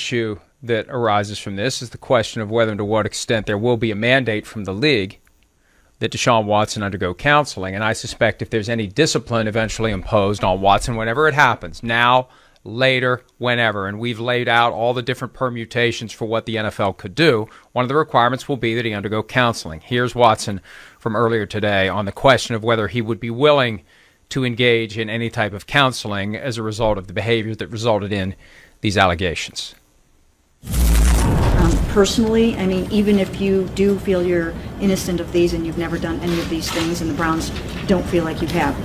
issue that arises from this is the question of whether and to what extent there will be a mandate from the league that Deshaun Watson undergo counseling. And I suspect if there's any discipline eventually imposed on Watson, whenever it happens, now, later, whenever, and we've laid out all the different permutations for what the NFL could do, one of the requirements will be that he undergo counseling. Here's Watson from earlier today on the question of whether he would be willing to engage in any type of counseling as a result of the behaviors that resulted in these allegations. Personally, I mean, even if you do feel you're innocent of these and you've never done any of these things and the Browns don't feel like you have,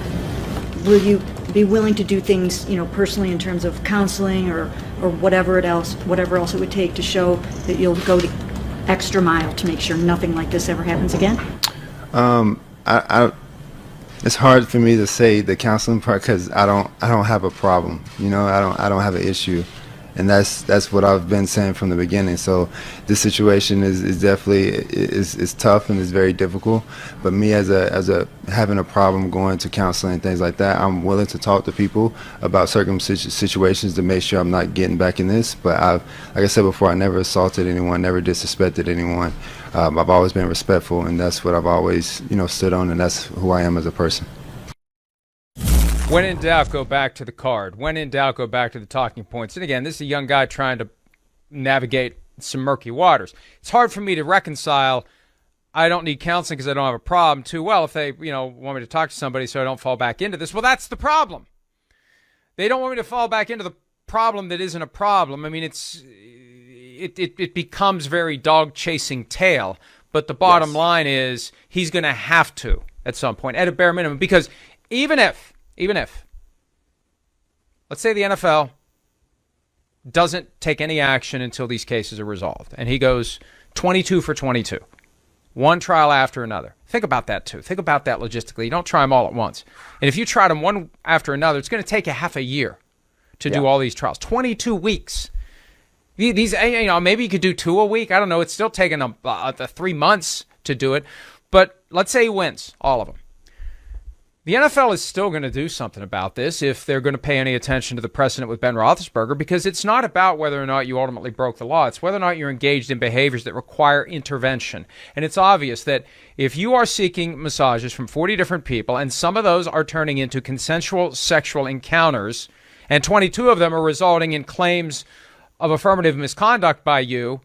will you be willing to do things, personally in terms of counseling or whatever else it would take to show that you'll go the extra mile to make sure nothing like this ever happens again? It's hard for me to say the counseling part because I don't have a problem. I don't have an issue, and that's what I've been saying from the beginning. So this situation is definitely is tough and is very difficult. But me as a having a problem going to counseling and things like that, I'm willing to talk to people about certain situations to make sure I'm not getting back in this. But like I said before, I never assaulted anyone, never disrespected anyone. I've always been respectful, and that's what I've always stood on, and that's who I am as a person. When in doubt, go back to the card. When in doubt, go back to the talking points. And again, this is a young guy trying to navigate some murky waters. It's hard for me to reconcile I don't need counseling because I don't have a problem to, well, if they want me to talk to somebody so I don't fall back into this. Well, that's the problem. They don't want me to fall back into the problem that isn't a problem. I mean, it becomes very dog-chasing tail. But the bottom line is he's going to have to at some point, at a bare minimum, because even if, let's say the NFL doesn't take any action until these cases are resolved, and he goes 22 for 22, one trial after another. Think about that, too. Think about that logistically. You don't try them all at once. And if you try them one after another, it's going to take you half a year to do all these trials. 22 weeks. These, maybe you could do 2 a week. I don't know. It's still taking them 3 months to do it. But let's say he wins all of them. The NFL is still going to do something about this if they're going to pay any attention to the precedent with Ben Roethlisberger, because it's not about whether or not you ultimately broke the law. It's whether or not you're engaged in behaviors that require intervention. And it's obvious that if you are seeking massages from 40 different people, and some of those are turning into consensual sexual encounters, and 22 of them are resulting in claims of affirmative misconduct by you,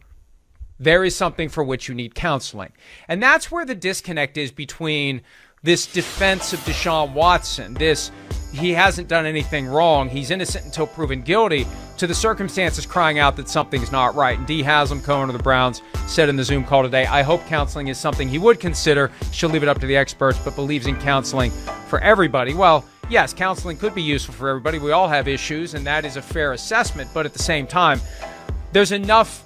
there is something for which you need counseling. And that's where the disconnect is between this defense of Deshaun Watson, he hasn't done anything wrong, he's innocent until proven guilty, to the circumstances crying out that something's not right. And Dee Haslam, co-owner of the Browns, said in the Zoom call today, I hope counseling is something he would consider. She'll leave it up to the experts, but believes in counseling for everybody. Well, yes, counseling could be useful for everybody. We all have issues, and that is a fair assessment. But at the same time, there's enough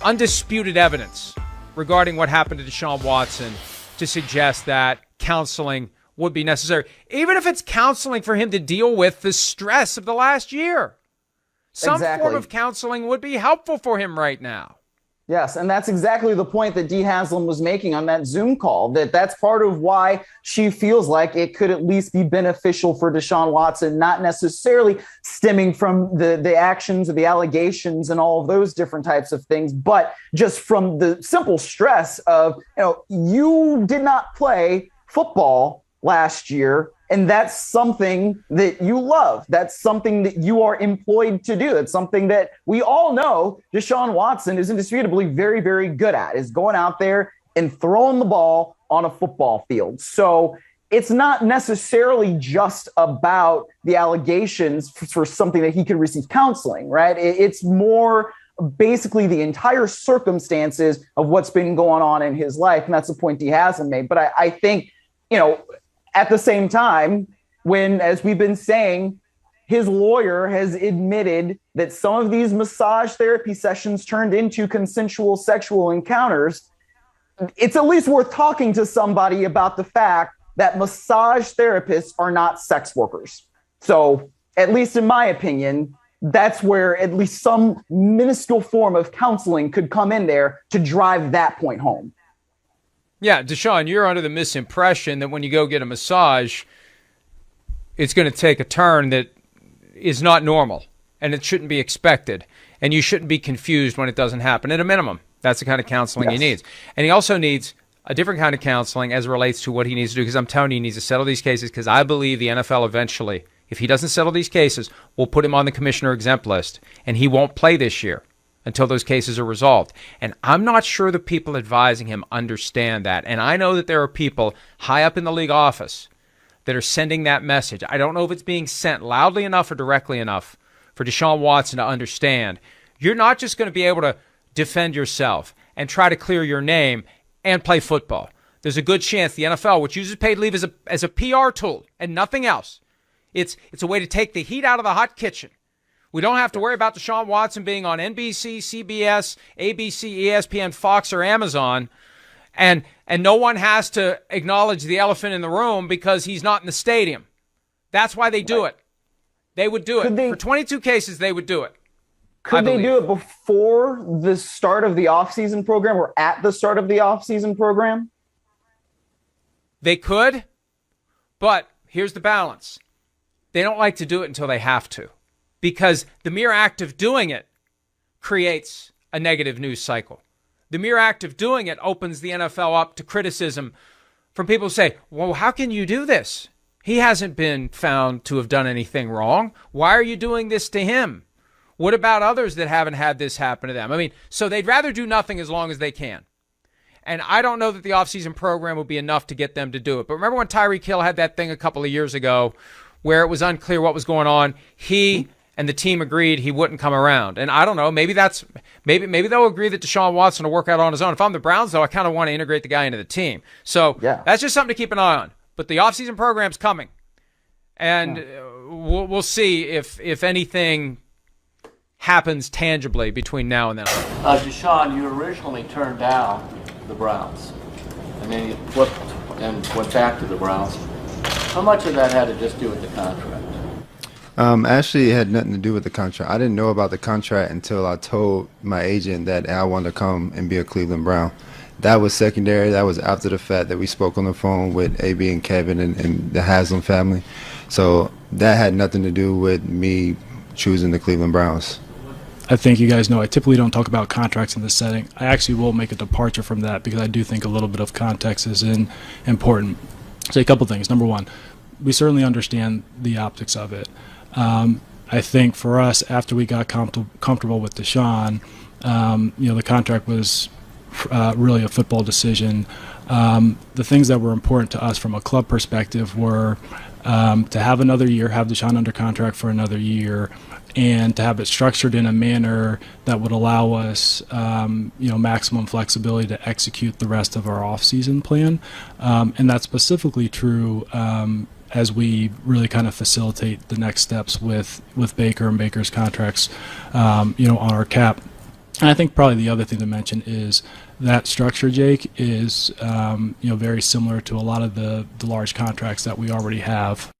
undisputed evidence regarding what happened to Deshaun Watson to suggest that counseling would be necessary, even if it's counseling for him to deal with the stress of the last year. Some form of counseling would be helpful for him right now. Yes, and that's exactly the point that Dee Haslam was making on that Zoom call, that's part of why she feels like it could at least be beneficial for Deshaun Watson, not necessarily stemming from the actions or the allegations and all of those different types of things, but just from the simple stress of, you did not play football last year, and that's something that you love. That's something that you are employed to do. It's something that we all know Deshaun Watson is indisputably very, very good at, is going out there and throwing the ball on a football field. So it's not necessarily just about the allegations for something that he could receive counseling, right? It's more basically the entire circumstances of what's been going on in his life. And that's the point he hasn't made. But I think, at the same time, when, as we've been saying, his lawyer has admitted that some of these massage therapy sessions turned into consensual sexual encounters, it's at least worth talking to somebody about the fact that massage therapists are not sex workers. So, at least in my opinion, that's where at least some minuscule form of counseling could come in there to drive that point home. Yeah, Deshaun, you're under the misimpression that when you go get a massage, it's going to take a turn that is not normal and it shouldn't be expected. And you shouldn't be confused when it doesn't happen. At a minimum, that's the kind of counseling he needs. And he also needs a different kind of counseling as it relates to what he needs to do, because I'm telling you, he needs to settle these cases, because I believe the NFL eventually, if he doesn't settle these cases, will put him on the commissioner exempt list, and he won't play this year until those cases are resolved. And I'm not sure the people advising him understand that. And I know that there are people high up in the league office that are sending that message. I don't know if it's being sent loudly enough or directly enough for Deshaun Watson to understand. You're not just going to be able to defend yourself and try to clear your name and play football. There's a good chance the NFL, which uses paid leave as a PR tool and nothing else, it's a way to take the heat out of the hot kitchen. We don't have to worry about Deshaun Watson being on NBC, CBS, ABC, ESPN, Fox, or Amazon, and no one has to acknowledge the elephant in the room because he's not in the stadium. That's why they do it. They would do it. For 22 cases, they would do it. Could they do it before the start of the offseason program or at the start of the offseason program? They could, but here's the balance. They don't like to do it until they have to, because the mere act of doing it creates a negative news cycle. The mere act of doing it opens the NFL up to criticism from people who say, well, how can you do this? He hasn't been found to have done anything wrong. Why are you doing this to him? What about others that haven't had this happen to them? I mean, so they'd rather do nothing as long as they can. And I don't know that the offseason program will be enough to get them to do it. But remember when Tyreek Hill had that thing a couple of years ago where it was unclear what was going on? He and the team agreed he wouldn't come around. And I don't know, maybe they'll agree that Deshaun Watson will work out on his own. If I'm the Browns, though, I kind of want to integrate the guy into the team. So that's just something to keep an eye on. But the offseason program's coming. And we'll see if anything happens tangibly between now and then. Deshaun, you originally turned down the Browns, and then you flipped and went back to the Browns. How much of that had to just do with the contract? Actually, it had nothing to do with the contract. I didn't know about the contract until I told my agent that I wanted to come and be a Cleveland Brown. That was secondary. That was after the fact that we spoke on the phone with AB and Kevin and the Haslam family. So that had nothing to do with me choosing the Cleveland Browns. I think you guys know I typically don't talk about contracts in this setting. I actually will make a departure from that because I do think a little bit of context is important. So a couple things. Number one, we certainly understand the optics of it. I think for us, after we got comfortable with Deshaun, the contract was really a football decision. The things that were important to us from a club perspective were to have another year, have Deshaun under contract for another year, and to have it structured in a manner that would allow us, maximum flexibility to execute the rest of our off-season plan. And that's specifically true as we really kind of facilitate the next steps with Baker and Baker's contracts, on our cap. And I think probably the other thing to mention is that structure, Jake, is very similar to a lot of the large contracts that we already have.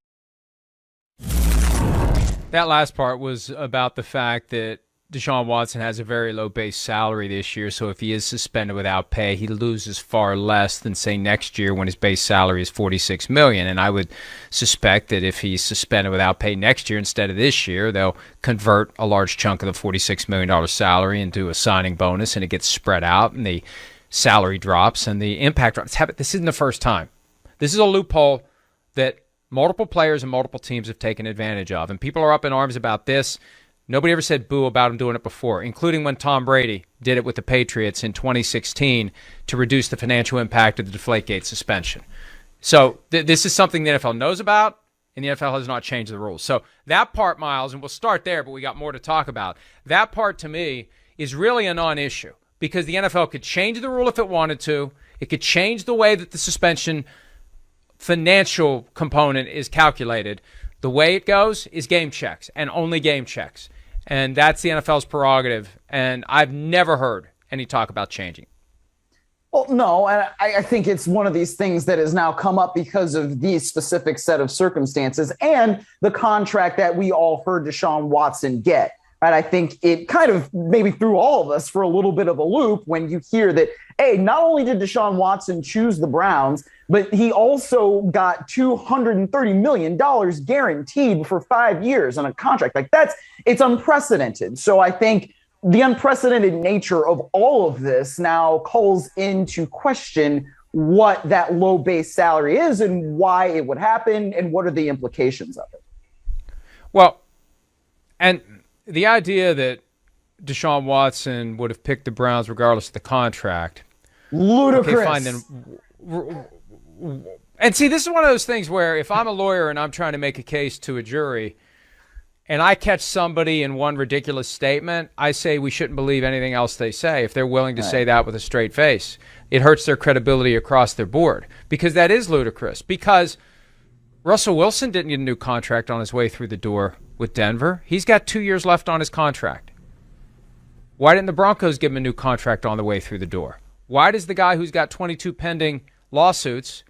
That last part was about the fact that Deshaun Watson has a very low base salary this year, so if he is suspended without pay, he loses far less than, say, next year when his base salary is $46 million. And I would suspect that if he's suspended without pay next year instead of this year, they'll convert a large chunk of the $46 million salary into a signing bonus, and it gets spread out, and the salary drops, and the impact drops. This isn't the first time. This is a loophole that multiple players and multiple teams have taken advantage of, and people are up in arms about this. Nobody ever said boo about him doing it before, including when Tom Brady did it with the Patriots in 2016 to reduce the financial impact of the Deflategate suspension. So this is something the NFL knows about, and the NFL has not changed the rules. So that part, Miles, and we'll start there, but we got more to talk about. That part, to me, is really a non-issue because the NFL could change the rule if it wanted to. It could change the way that the suspension financial component is calculated. The way it goes is game checks and only game checks. And that's the NFL's prerogative. And I've never heard any talk about changing. Well, no, and I think it's one of these things that has now come up because of these specific set of circumstances and the contract that we all heard Deshaun Watson get. Right? I think it kind of maybe threw all of us for a little bit of a loop when you hear that, hey, not only did Deshaun Watson choose the Browns, but he also got $230 million guaranteed for 5 years on a contract. It's unprecedented. So I think the unprecedented nature of all of this now calls into question what that low base salary is and why it would happen and what are the implications of it. Well, and the idea that Deshaun Watson would have picked the Browns regardless of the contract. Ludicrous. Okay, fine, then. And see, this is one of those things where if I'm a lawyer and I'm trying to make a case to a jury and I catch somebody in one ridiculous statement, I say we shouldn't believe anything else they say if they're willing to say that with a straight face. It hurts their credibility across their board because that is ludicrous. Because Russell Wilson didn't get a new contract on his way through the door with Denver. He's got 2 years left on his contract. Why didn't the Broncos give him a new contract on the way through the door? Why does the guy who's got 22 pending lawsuits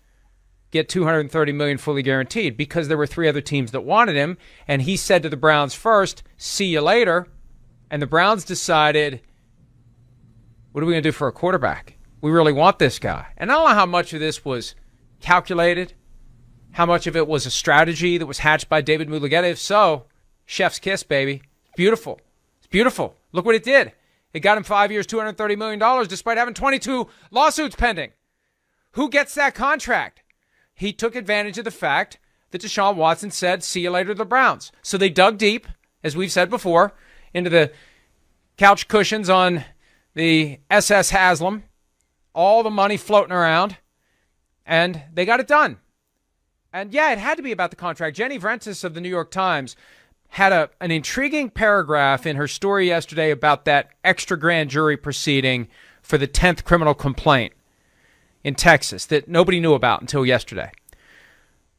get $230 million fully guaranteed? Because there were 3 other teams that wanted him, and he said to the Browns first, see you later, and the Browns decided, what are we going to do for a quarterback? We really want this guy. And I don't know how much of this was calculated, how much of it was a strategy that was hatched by David Mulugheta. If so, chef's kiss, baby. It's beautiful. It's beautiful. Look what it did. It got him 5 years, $230 million, despite having 22 lawsuits pending. Who gets that contract? He took advantage of the fact that Deshaun Watson said, see you later to the Browns. So they dug deep, as we've said before, into the couch cushions on the SS Haslam, all the money floating around, and they got it done. And yeah, it had to be about the contract. Jenny Vrentas of the New York Times had an intriguing paragraph in her story yesterday about that extra grand jury proceeding for the 10th criminal complaint in Texas that nobody knew about until yesterday.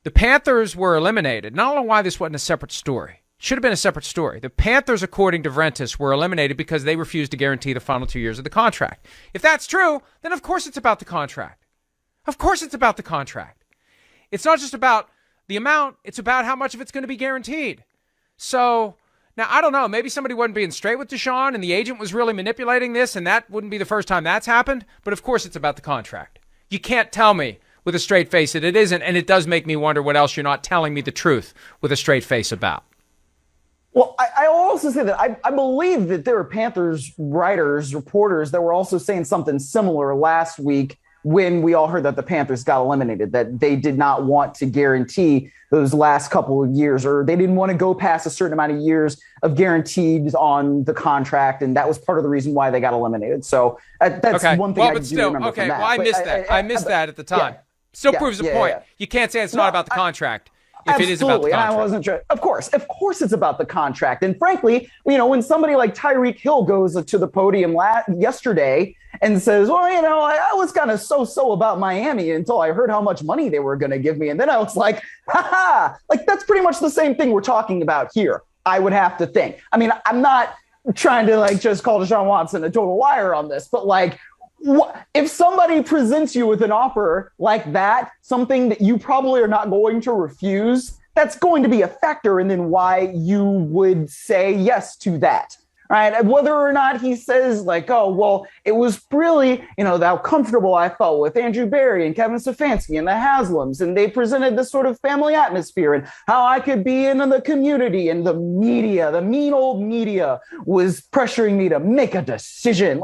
The Panthers were eliminated. And I don't know why this wasn't a separate story. It should have been a separate story. The Panthers, according to Vrentas, were eliminated because they refused to guarantee the final 2 years of the contract. If that's true, then of course it's about the contract. Of course it's about the contract. It's not just about the amount. It's about how much of it's going to be guaranteed. So, now, I don't know. Maybe somebody wasn't being straight with Deshaun and the agent was really manipulating this, and that wouldn't be the first time that's happened. But, of course, it's about the contract. You can't tell me with a straight face that it isn't, and it does make me wonder what else you're not telling me the truth with a straight face about. Well, I will also say that I believe that there were Panthers writers, reporters that were also saying something similar last week when we all heard that the Panthers got eliminated, that they did not want to guarantee those last couple of years, or they didn't want to go past a certain amount of years of guaranteed on the contract. And that was part of the reason why they got eliminated. So that's one thing I do remember from that. Well, I missed that. I missed that at the time. Still proves the point. You can't say it's not about the contract. If it is about the contract. I wasn't sure. Of course it's about the contract. And frankly, when somebody like Tyreek Hill goes to the podium yesterday and says, well, I was kind of so about Miami until I heard how much money they were going to give me. And then I was like, like that's pretty much the same thing we're talking about here, I would have to think. I mean, I'm not trying to just call Deshaun Watson a total liar on this, but if somebody presents you with an offer like that, something that you probably are not going to refuse, that's going to be a factor in then why you would say yes to that, right? Whether or not he says oh, well, it was really, how comfortable I felt with Andrew Berry and Kevin Stefanski and the Haslams, and they presented this sort of family atmosphere and how I could be in the community, and the media, the mean old media was pressuring me to make a decision.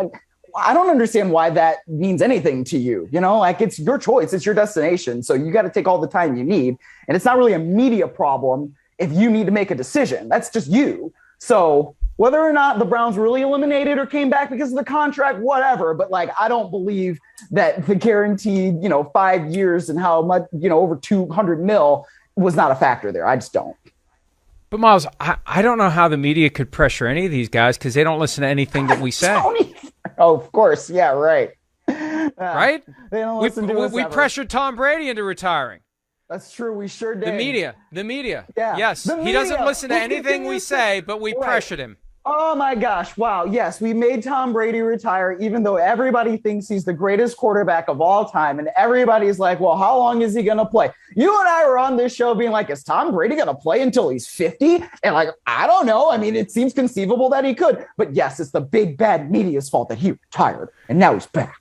I don't understand why that means anything to you. It's your choice. It's your destination. So you got to take all the time you need. And it's not really a media problem if you need to make a decision. That's just you. So whether or not the Browns really eliminated or came back because of the contract, whatever. But I don't believe that the guaranteed, 5 years and how much, over 200 mil was not a factor there. I just don't. But Miles, I don't know how the media could pressure any of these guys because they don't listen to anything that we say. Oh, of course. Yeah, right. Right? They don't listen to us we ever. pressured Tom Brady into retiring. That's true. We sure did. The media. Yeah. Yes. He doesn't listen to anything we say, but we pressured him. Oh, my gosh. Wow. Yes, we made Tom Brady retire, even though everybody thinks he's the greatest quarterback of all time. And everybody's like, well, how long is he going to play? You and I were on this show being like, is Tom Brady going to play until he's 50? And I don't know. I mean, it seems conceivable that he could. But yes, it's the big bad media's fault that he retired. And now he's back.